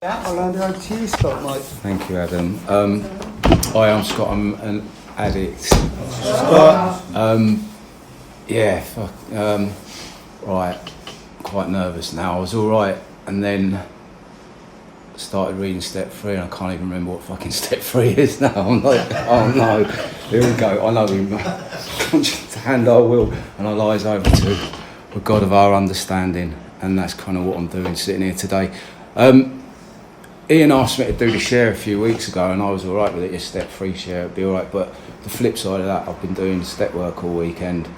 Yeah, I'll hand it over to you, Scott, Mike. Thank you, Adam. Hi, I'm Scott. I'm an addict. Scott. Yeah, fuck. Right, quite nervous now. I was all right, and then started reading Step 3, and I can't even remember what fucking Step 3 is now. I'm like, oh no, here we go. I know him. To hand our will and our lives over to the God of our understanding, and that's kind of what I'm doing, sitting here today. Ian asked me to do the share a few weeks ago, and I was all right with it. Your Step 3 share would be all right, but the flip side of that, I've been doing step work all weekend,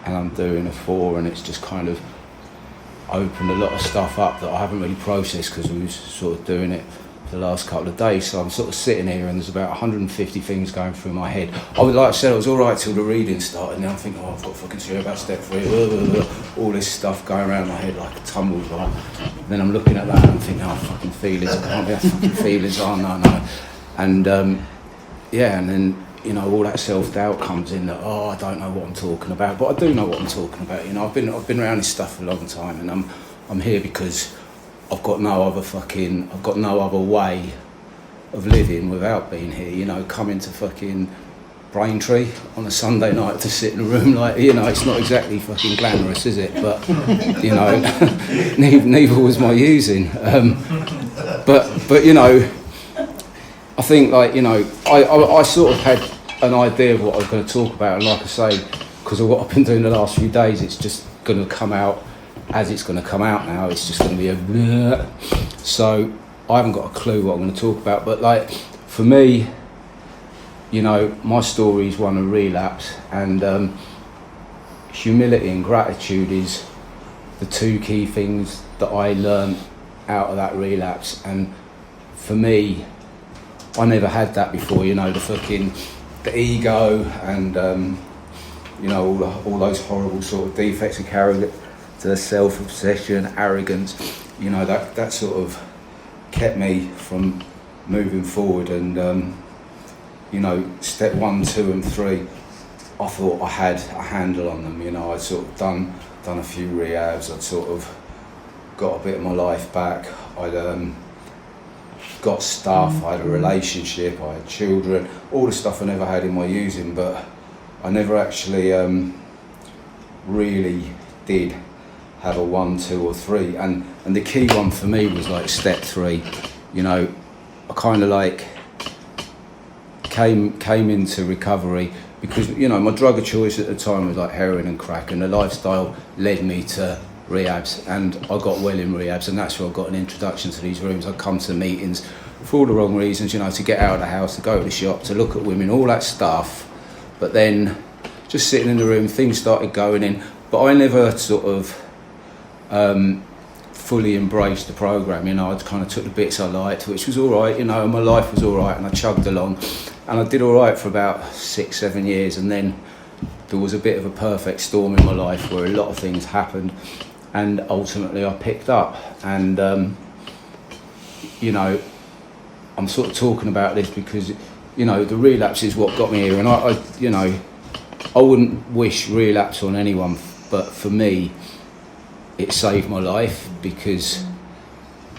and I'm doing a 4, and it's just kind of opened a lot of stuff up that I haven't really processed because we was sort of doing it for the last couple of days. So I'm sort of sitting here, and there's about 150 things going through my head. Like I said, I was all right till the reading started, and then I'm thinking, oh, I've got to fucking share about Step 3, all this stuff going around my head like a tumbleweed. Then I'm looking at that and I'm thinking, oh, fucking feelings, I can't be fucking feelings, oh no. And yeah, and then, you know, all that self-doubt comes in that, oh, I don't know what I'm talking about, but I do know what I'm talking about. You know, I've been around this stuff for a long time, and I'm here because I've got no other way of living without being here. You know, coming to fucking Braintree on a Sunday night to sit in a room, like, you know, it's not exactly fucking glamorous, is it? But, you know, neither was my using. But you know, I think, like, you know, I sort of had an idea of what I was going to talk about, and like I say, because of what I've been doing the last few days, it's just going to come out as it's going to come out now. It's just going to be a bleh. So I haven't got a clue what I'm going to talk about, but like, for me, you know, my story is one of relapse, and humility and gratitude is the two key things that I learned out of that relapse. And for me, I never had that before, you know, the ego and, you know, all those horrible sort of defects of character, the self-obsession, arrogance, you know, that sort of kept me from moving forward. And, you know, step 1, 2 and 3, I thought I had a handle on them. You know, I'd sort of done a few rehabs, I'd sort of got a bit of my life back, I'd got stuff, I had a relationship, I had children, all the stuff I never had in my using, but I never actually really did have a 1, 2 or 3. And the key one for me was like Step 3. You know, I kind of like came into recovery because, you know, my drug of choice at the time was like heroin and crack, and the lifestyle led me to rehabs, and I got well in rehabs, and that's where I got an introduction to these rooms. I'd come to meetings for all the wrong reasons, you know, to get out of the house, to go to the shop, to look at women, all that stuff. But then just sitting in the room, things started going in, but I never sort of fully embraced the program. You know, I kind of took the bits I liked, which was all right, you know, and my life was all right, and I chugged along, and I did all right for about 6, 7 years, and then there was a bit of a perfect storm in my life where a lot of things happened, and ultimately I picked up. And you know, I'm sort of talking about this because, you know, the relapse is what got me here, and I you know, I wouldn't wish relapse on anyone, but for me, it saved my life, because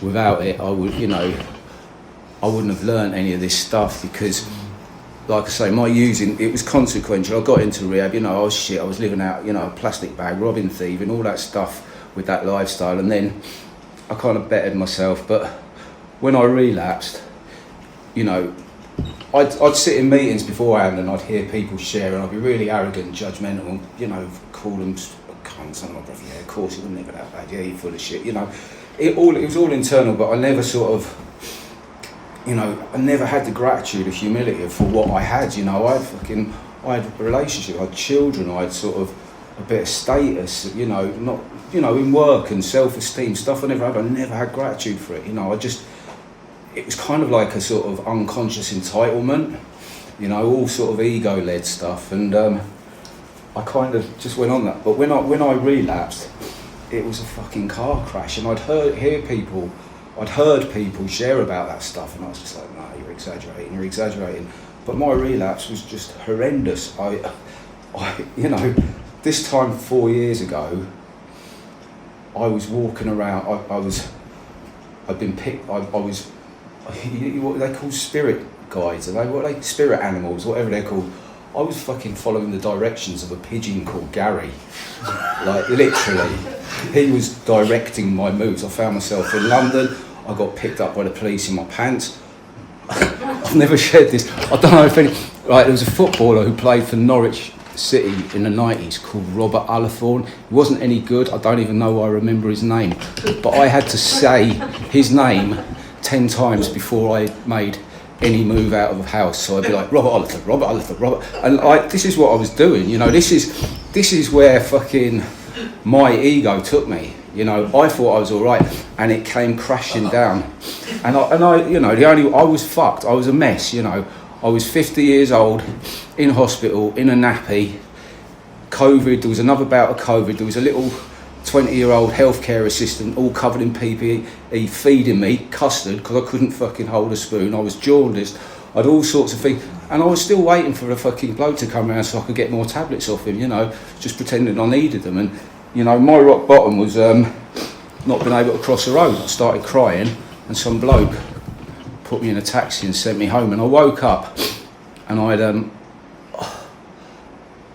without it, I wouldn't have learned any of this stuff, because, like I say, my using, it was consequential. I got into rehab, you know, I was living out, you know, a plastic bag, robbing, thieving, all that stuff with that lifestyle, and then I kind of bettered myself. But when I relapsed, you know, I'd sit in meetings beforehand and I'd hear people share, and I'd be really arrogant and judgmental and, you know, call them cunts, and my brother, yeah, of course it was never that bad, yeah, you're full of shit, you know. It was all internal, but I never sort of, you know, I never had the gratitude or humility for what I had. You know, I had a relationship, I had children, I had sort of a bit of status, you know, not, you know, in work and self-esteem, stuff I never had. I never had gratitude for it, you know. It was kind of like a sort of unconscious entitlement, you know, all sort of ego-led stuff, and I kind of just went on that. But when I relapsed, it was a fucking car crash, and I'd heard people share about that stuff, and I was just like, no, you're exaggerating. But my relapse was just horrendous. I you know, this time 4 years ago, I was walking around, I was I'd been picked. I was what they call spirit guides. Are they what are they spirit animals? Whatever they're called. I was fucking following the directions of a pigeon called Gary. Like literally, he was directing my moves. I found myself in London. I got picked up by the police in my pants. I've never shared this. I don't know if any. Right, there was a footballer who played for Norwich City in the 90s called Robert Ullathorne. He wasn't any good. I don't even know why I remember his name. But I had to say his name 10 times before I made any move out of the house. So I'd be like, Robert Ullathorne, Robert Ullathorne, Robert. And this is what I was doing. You know, this is where fucking my ego took me. You know, I thought I was all right, and it came crashing down. And I, you know, I was fucked. I was a mess. You know, I was 50 years old, in hospital, in a nappy. COVID. There was another bout of COVID. There was a little 20-year-old healthcare assistant, all covered in PPE, feeding me custard because I couldn't fucking hold a spoon. I was jaundiced. I had all sorts of things, and I was still waiting for the fucking bloke to come around so I could get more tablets off him. You know, just pretending I needed them. And you know, my rock bottom was not being able to cross the road. I started crying, and some bloke put me in a taxi and sent me home. And I woke up, and I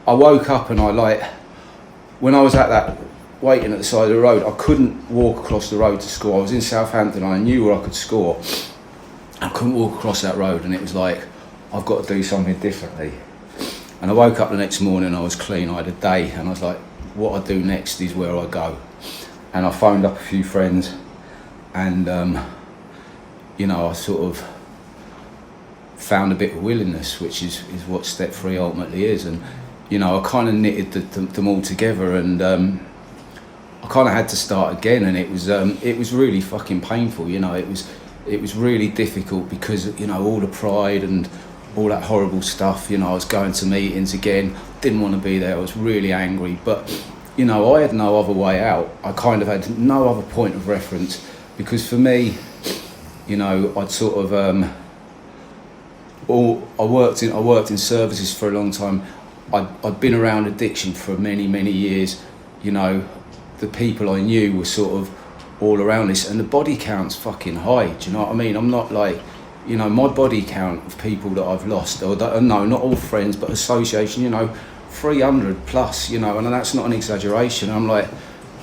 woke up, and when I was at that waiting at the side of the road, I couldn't walk across the road to score. I was in Southampton, and I knew where I could score. I couldn't walk across that road, and it was like, I've got to do something differently. And I woke up the next morning, I was clean, I had a day, and I was like, what I do next is where I go. And I phoned up a few friends, and you know, I sort of found a bit of willingness, which is what Step 3 ultimately is. And you know, I kind of knitted them all together, and I kind of had to start again, and it was really fucking painful. You know, it was really difficult because, you know, all the pride and all that horrible stuff. You know, I was going to meetings again, didn't want to be there. I was really angry, but you know, I had no other way out. I kind of had no other point of reference, because for me, you know, I'd sort of I worked in services for a long time. I'd been around addiction for many years. You know, the people I knew were sort of all around this, and the body count's fucking high. Do you know what I mean? I'm not like, you know, my body count of people that I've lost, or that, no, not all friends, but association, you know, 300 plus, you know, and that's not an exaggeration. I'm like,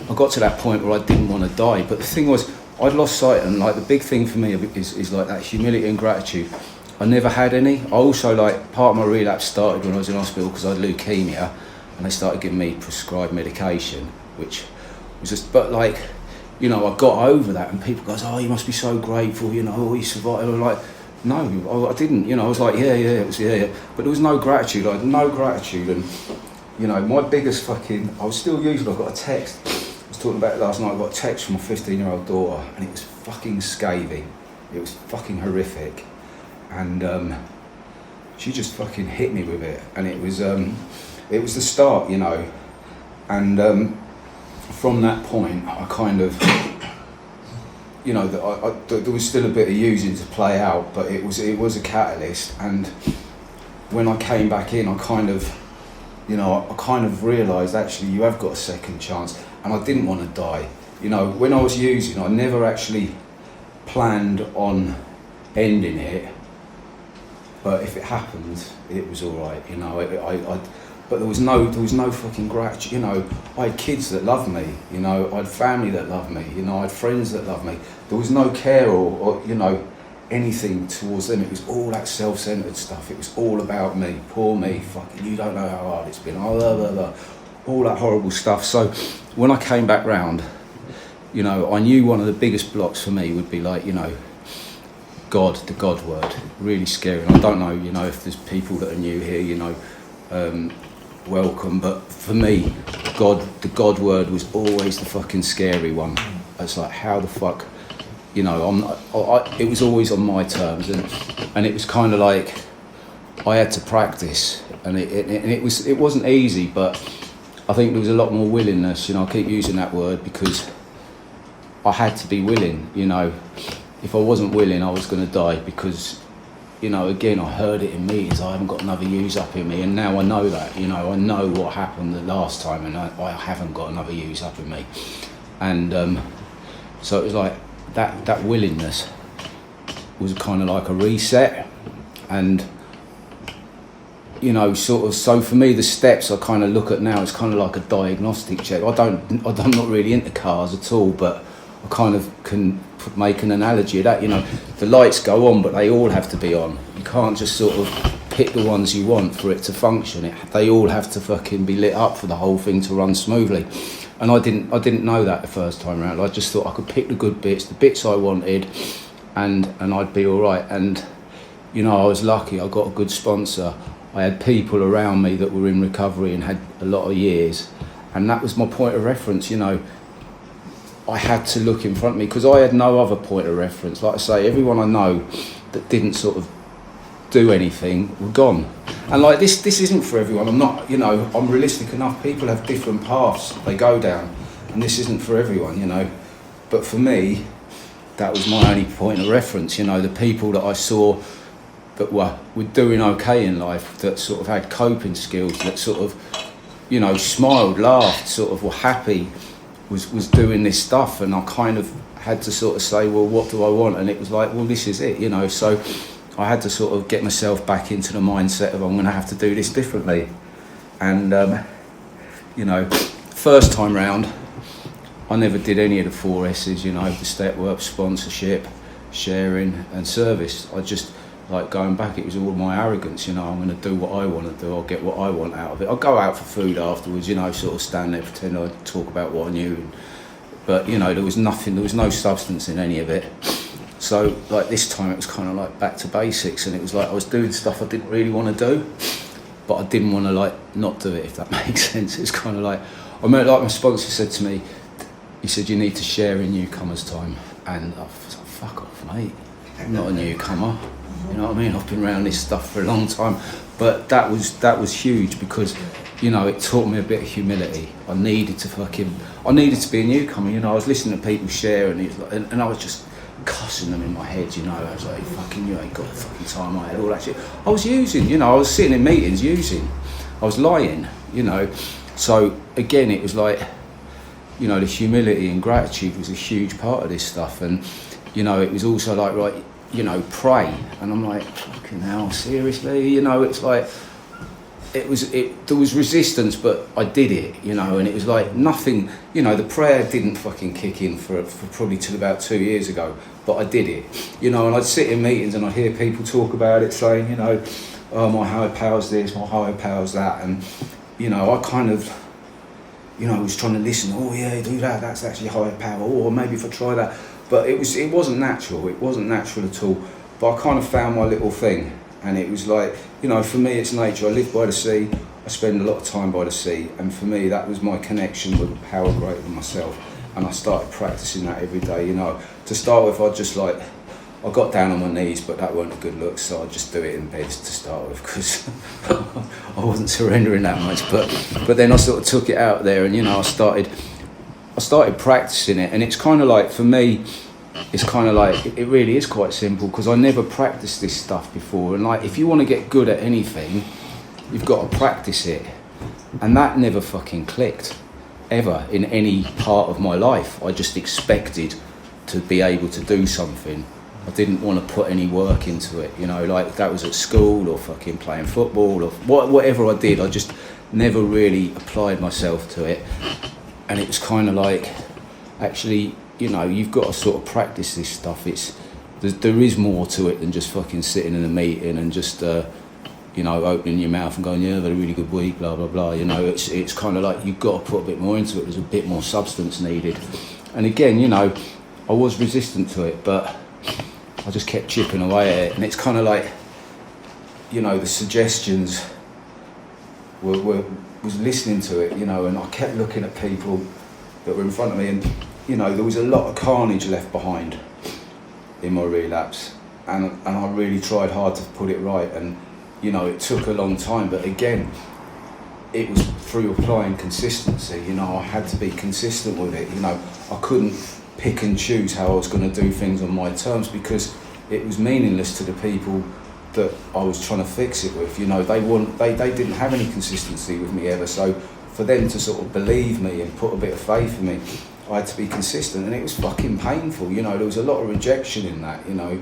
I got to that point where I didn't want to die, but the thing was, I'd lost sight, and like the big thing for me is like that humility and gratitude. I never had any. I also, like, part of my relapse started when I was in hospital because I had leukemia, and they started giving me prescribed medication, which was just, but like, you know, I got over that, and people goes, oh, you must be so grateful, you know, you survived. I'm like, no, I didn't, you know. I was like, yeah, but there was no gratitude. I had no gratitude, and you know, my biggest fucking, I was still using, I got a text, I was talking about it last night, I got a text from my 15-year-old daughter, and it was fucking scathing, it was fucking horrific, and she just fucking hit me with it, and it was the start, you know, and from that point, I kind of, you know, there was still a bit of using to play out, but it was a catalyst. And when I came back in, I kind of realised, actually, you have got a second chance, and I didn't want to die. You know, when I was using, I never actually planned on ending it, but if it happened, it was all right. You know, but there was no fucking gratitude. You know, I had kids that loved me. You know, I had family that loved me. You know, I had friends that loved me. There was no care or you know, anything towards them. It was all that self-centered stuff. It was all about me. Poor me. Fucking, you don't know how hard it's been. Blah, blah, blah. All that horrible stuff. So when I came back round, you know, I knew one of the biggest blocks for me would be like, you know, God, the God word. Really scary. And I don't know, you know, if there's people that are new here, you know, welcome, but for me, the God word was always the fucking scary one. It's like, how the fuck, you know, it was always on my terms, and it was kind of like I had to practice, and it wasn't easy, but I think there was a lot more willingness. You know, I keep using that word because I had to be willing. You know, if I wasn't willing, I was going to die, because, you know, again, I heard it in meetings, I haven't got another use up in me, and now I know that, you know, I know what happened the last time, and I haven't got another use up in me. And so it was like, that willingness was kind of like a reset. And you know, sort of, so for me the steps I kind of look at now, it's kind of like a diagnostic check. I'm not really into cars at all, but I kind of can make an analogy of that. You know, the lights go on, but they all have to be on. You can't just sort of pick the ones you want for it to function. They all have to fucking be lit up for the whole thing to run smoothly. And I didn't know that the first time around. I just thought I could pick the good bits, the bits I wanted, and I'd be all right. And you know, I was lucky. I got a good sponsor. I had people around me that were in recovery and had a lot of years, and that was my point of reference. You know, I had to look in front of me because I had no other point of reference. Like I say, everyone I know that didn't sort of do anything were gone. And like this isn't for everyone. I'm not, you know, I'm realistic enough. People have different paths they go down, and this isn't for everyone, you know. But for me, that was my only point of reference. You know, the people that I saw that were doing okay in life, that sort of had coping skills, that sort of, you know, smiled, laughed, sort of were happy, was doing this stuff. And I kind of had to sort of say, well, what do I want? And it was like, well, this is it, you know. So I had to sort of get myself back into the mindset of I'm going to have to do this differently. And, you know, first time round, I never did any of the 4 S's, you know, the step work, sponsorship, sharing and service. I just, like going back, it was all my arrogance, you know, I'm going to do what I want to do, I'll get what I want out of it. I'll go out for food afterwards, you know, sort of stand there, pretend I'd talk about what I knew. But, you know, there was no substance in any of it. So, like this time it was kind of like back to basics, and it was like I was doing stuff I didn't really want to do, but I didn't want to like not do it, if that makes sense. It's kind of like, I remember like my sponsor said to me, he said, you need to share in newcomers' time. And I was like, fuck off, mate, I'm not a newcomer. You know what I mean? I've been around this stuff for a long time. But that was huge because, you know, it taught me a bit of humility. I needed to be a newcomer. You know, I was listening to people share, and I was just cussing them in my head, you know. I was like, fucking, you ain't got the fucking time I had, all that shit. I was using, you know, I was sitting in meetings using. I was lying, you know. So again, it was like, you know, the humility and gratitude was a huge part of this stuff. And, you know, it was also like, right, you know, pray. And I'm like, fucking hell, seriously? You know, it's like, there was resistance, but I did it, you know, and it was like nothing, you know, the prayer didn't fucking kick in for probably till about 2 years ago, but I did it, you know. And I'd sit in meetings and I'd hear people talk about it, saying, you know, oh, my higher power's this, my higher power's that. And, you know, I kind of, you know, was trying to listen, oh yeah, do that, that's actually higher power, or maybe if I try that. But it wasn't natural at all. But I kind of found my little thing, and it was like, you know, for me it's nature. I live by the sea, I spend a lot of time by the sea, and for me that was my connection with a power greater than myself. And I started practicing that every day, you know. To start with, I got down on my knees, but that weren't a good look, so I'd just do it in bed to start with, because I wasn't surrendering that much. But then I sort of took it out there, and, you know, I started practicing it. And it's kind of like, for me, it's kind of like, it really is quite simple, because I never practiced this stuff before. And like, if you want to get good at anything, you've got to practice it. And that never fucking clicked, ever, in any part of my life. I just expected to be able to do something. I didn't want to put any work into it, you know, like that was at school or fucking playing football or whatever I did. I just never really applied myself to it. And it was kind of like, actually, you know, you've got to sort of practice this stuff. There is more to it than just fucking sitting in a meeting and just, you know, opening your mouth and going, yeah, I've had a really good week, blah, blah, blah. You know, it's kind of like you've got to put a bit more into it. There's a bit more substance needed. And again, you know, I was resistant to it, but I just kept chipping away at it. And it's kind of like, you know, the suggestions was listening to it, you know, and I kept looking at people that were in front of me, and, you know, there was a lot of carnage left behind in my relapse, and I really tried hard to put it right. And, you know, it took a long time, but again, it was through applying consistency. You know, I had to be consistent with it. You know, I couldn't pick and choose how I was going to do things on my terms, because it was meaningless to the people that I was trying to fix it with. You know, they didn't have any consistency with me ever. So for them to sort of believe me and put a bit of faith in me, I had to be consistent, and it was fucking painful. You know, there was a lot of rejection in that. You know,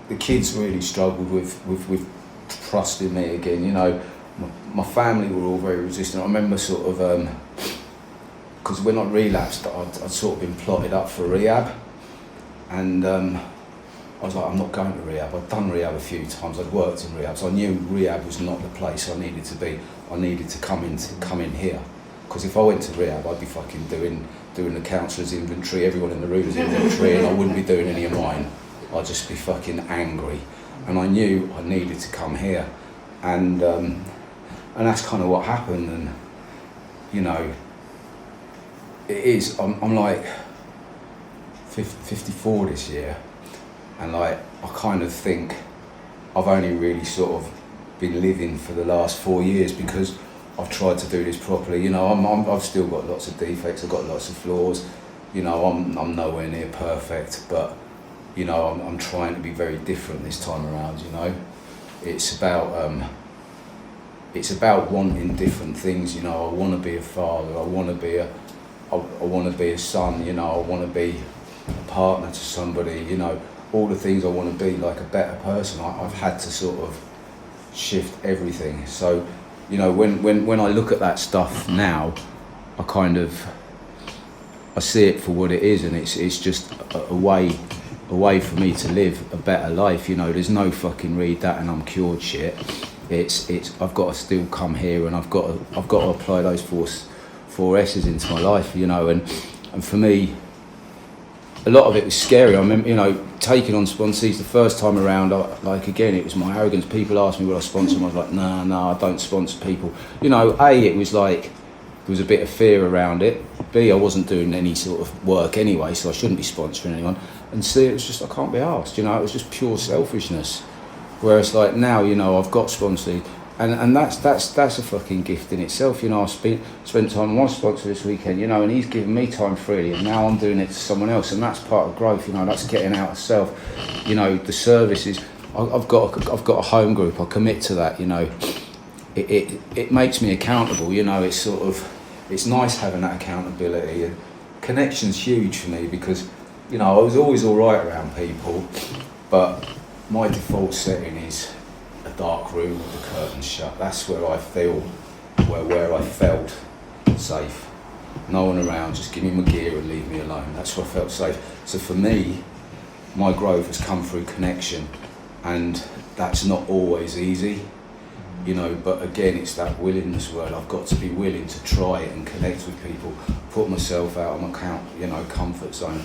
the kids really struggled with trusting me again. You know, my family were all very resistant. I remember sort of because when I relapsed, I'd sort of been plotted up for rehab, and I was like, I'm not going to rehab. I'd done rehab a few times. I'd worked in rehab, so I knew rehab was not the place I needed to be. I needed to come in here, because if I went to rehab, I'd be fucking doing the counsellor's inventory, everyone in the room's inventory, and I wouldn't be doing any of mine. I'd just be fucking angry, and I knew I needed to come here, and that's kind of what happened. And you know, it is. I'm like 54 this year. And like, I kind of think I've only really sort of been living for the last 4 years because I've tried to do this properly. You know, I've still got lots of defects, I've got lots of flaws. You know, I'm nowhere near perfect, but you know, I'm trying to be very different this time around. You know, it's about wanting different things. You know, I want to be a father. I want to be a son. You know, I want to be a partner to somebody. You know, all the things I want to be, like a better person. I've had to sort of shift everything. So, you know, when I look at that stuff now, I see it for what it is, and it's just a way for me to live a better life. You know, there's no fucking read that and I'm cured shit. It's I've got to still come here, and I've got to apply those four S's into my life. You know, and for me, a lot of it was scary. I remember, you know, taking on sponsees the first time around, like again, it was my arrogance. People asked me would I sponsor them. I was like, no, I don't sponsor people. You know, it was like, there was a bit of fear around it. B, I wasn't doing any sort of work anyway, so I shouldn't be sponsoring anyone. And C, it was just, I can't be asked, you know, it was just pure selfishness. Whereas like now, you know, I've got sponsored, and that's a fucking gift in itself. You know, I spent time with my sponsor this weekend, you know, and he's given me time freely, and now I'm doing it to someone else, and that's part of growth. You know, that's getting out of self. You know, the services. I've got a home group. I commit to that. You know, it makes me accountable. You know, it's nice having that accountability, and connection's huge for me because, you know, I was always all right around people, but my default setting is a dark room with the curtains shut. That's where I feel, where I felt safe. No one around, just give me my gear and leave me alone. That's where I felt safe. So for me, my growth has come through connection, and that's not always easy, you know, but again, it's that willingness word. I've got to be willing to try it and connect with people, put myself out of my comfort zone,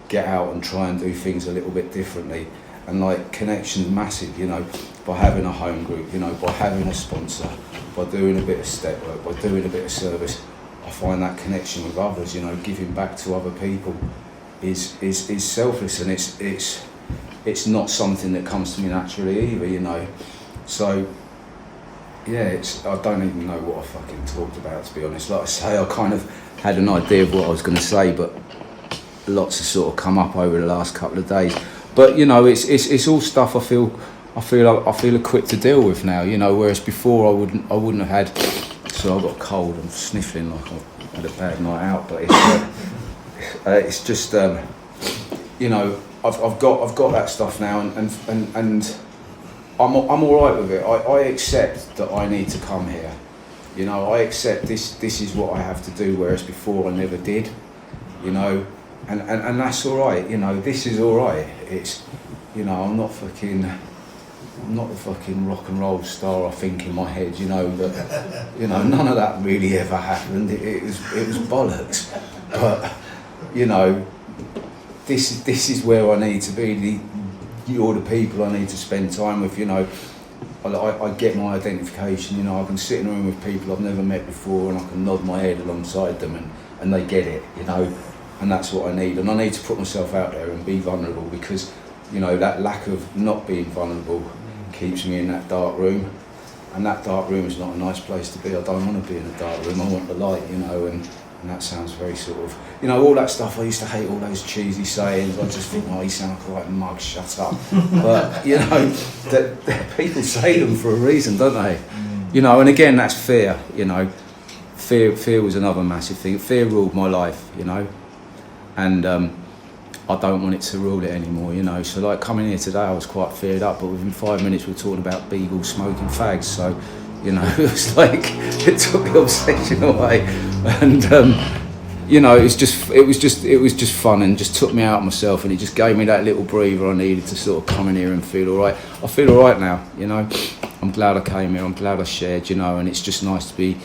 get out and try and do things a little bit differently. And like, connection's massive, you know, by having a home group, you know, by having a sponsor, by doing a bit of step work, by doing a bit of service. I find that connection with others, you know, giving back to other people is selfless, and it's not something that comes to me naturally either, you know. So yeah, I don't even know what I fucking talked about, to be honest. Like I say, I kind of had an idea of what I was going to say, but lots have sort of come up over the last couple of days. But you know, it's all stuff I feel equipped to deal with now. You know, whereas before I wouldn't have had. So I got a cold. I'm sniffling like I've had a bad night out. But it's just you know, I've got that stuff now, and I'm all right with it. I accept that I need to come here. You know, I accept this is what I have to do, whereas before I never did. You know. And that's all right, you know, this is all right. It's, you know, I'm not the fucking rock and roll star I think in my head, you know, that, you know, none of that really ever happened. It was bollocks. But, you know, this is where I need to be. You're the people I need to spend time with, you know. I get my identification, you know, I can sit in a room with people I've never met before, and I can nod my head alongside them, and they get it, you know. And that's what I need, and I need to put myself out there and be vulnerable, because, you know, that lack of not being vulnerable keeps me in that dark room, and that dark room is not a nice place to be. I don't want to be in a dark room, I want the light, you know, and that sounds very sort of, you know, all that stuff. I used to hate all those cheesy sayings. I just think, oh, you sound like a mug, shut up. But, you know, that people say them for a reason, don't they? You know, and again, that's fear, you know. Fear was another massive thing. Fear ruled my life, you know. and I don't want it to rule it anymore, you know. So like coming here today, I was quite feared up, but within 5 minutes we were talking about Beagle smoking fags. So, you know, it was like it took the obsession away, and you know, it was just fun, and just took me out of myself, and it just gave me that little breather I needed to sort of come in here and feel all right. I feel all right now, you know. I'm glad I came here. I'm glad I shared, you know, and it's just nice to be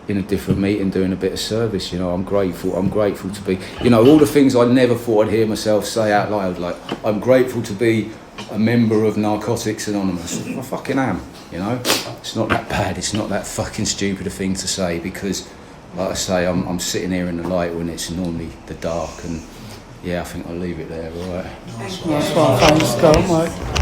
in a different meeting doing a bit of service, you know. I'm grateful to be, you know, all the things I never thought I'd hear myself say out loud, like I'm grateful to be a member of Narcotics Anonymous. I fucking am, you know. It's not that bad, it's not that fucking stupid a thing to say, because like I say, I'm sitting here in the light when it's normally the dark, and yeah, I think I'll leave it there, all right. Nice one, thanks, Scott, mate.